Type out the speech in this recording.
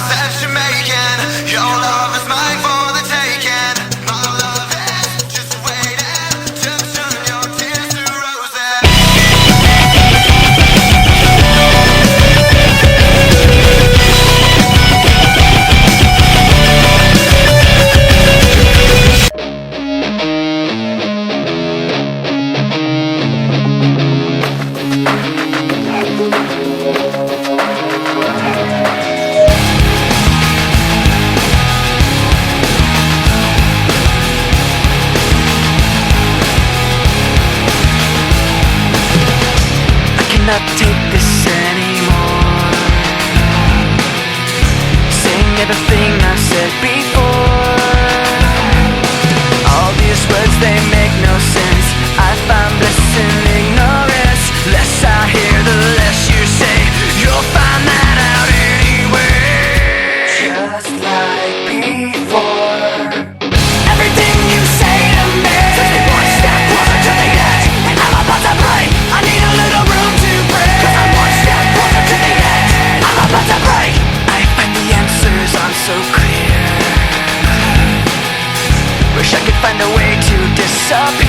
that you're making. Your love is mine for the taking. My love is just waiting to turn your tears to roses. Cannot take this anymore. Saying everything I've said before. All these words, they make no sense. I find bliss in ignorance. Less I hear, the less you say. You'll find that out anyway. Just like before. Everything you say to me takes me one step closer to the edge, and I'm about to break. I need a little room to break, 'cause I'm one step closer to the edge. I'm about to break. I find the answers aren't so clear. Wish I could find a way to disappear.